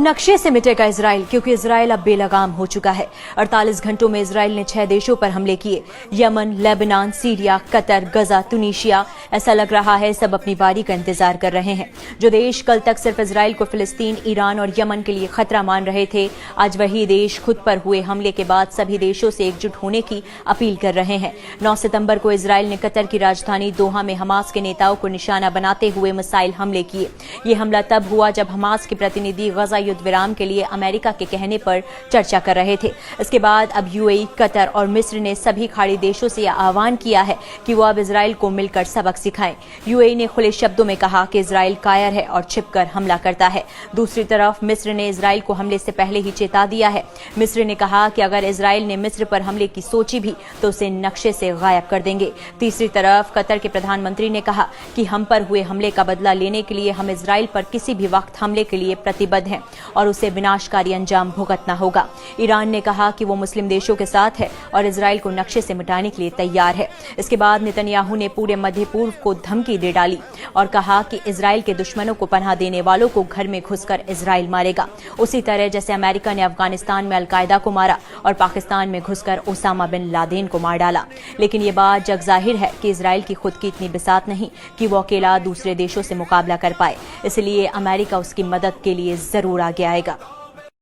नक्शे से मिटेगा इजराइल, क्योंकि इजराइल अब बेलगाम हो चुका है। 48 घंटों में इजराइल ने 6 देशों पर हमले किए। यमन, लेबनान, सीरिया, कतर, गजा, तुनीशिया। ऐसा लग रहा है सब अपनी बारी का इंतजार कर रहे हैं। जो देश कल तक सिर्फ इजराइल को फिलिस्तीन, ईरान और यमन के लिए खतरा मान रहे थे, आज वही देश खुद पर हुए हमले के बाद सभी देशों से एकजुट होने की अपील कर रहे हैं। 9 सितंबर को इजराइल ने कतर की राजधानी दोहा में हमास के नेताओं को निशाना बनाते हुए मिसाइल हमले किए। ये हमला तब हुआ जब हमास के प्रतिनिधि गजा युद्ध विराम के लिए अमेरिका के कहने पर चर्चा कर रहे थे। इसके बाद अब यूएई, कतर और मिस्र ने सभी खाड़ी देशों से आह्वान किया है कि वो अब इजराइल को मिलकर सबक सिखाएं। यूएई ने खुले शब्दों में कहा कि इजराइल कायर है और छिपकर हमला करता है। दूसरी तरफ मिस्र ने इजराइल को हमले से पहले ही चेता दिया है। मिस्र ने कहा कि अगर इजराइल ने मिस्र पर हमले की सोची भी तो उसे नक्शे से गायब कर देंगे। तीसरी तरफ कतर के प्रधानमंत्री ने कहा कि हम पर हुए हमले का बदला लेने के लिए हम इजराइल पर किसी भी वक्त हमले के लिए प्रतिबद्ध हैं और उसे विनाशकारी अंजाम भुगतना होगा। ईरान ने कहा कि वो मुस्लिम देशों के साथ है और इजराइल को नक्शे से मिटाने के लिए तैयार है। इसके बाद नेतन्याहू ने पूरे मध्य पूर्व को धमकी दे डाली और कहा कि इजराइल के दुश्मनों को पनाह देने वालों को घर में घुसकर इजराइल मारेगा, उसी तरह जैसे अमेरिका ने अफगानिस्तान में अलकायदा को मारा और पाकिस्तान में घुसकर ओसामा बिन लादेन को मार डाला। लेकिन ये बात जग जाहिर है कि इजराइल की खुद की इतनी बिसात नहीं कि वो अकेला दूसरे देशों से मुकाबला कर पाए, इसलिए अमेरिका उसकी मदद के लिए जरूर आगे आएगा।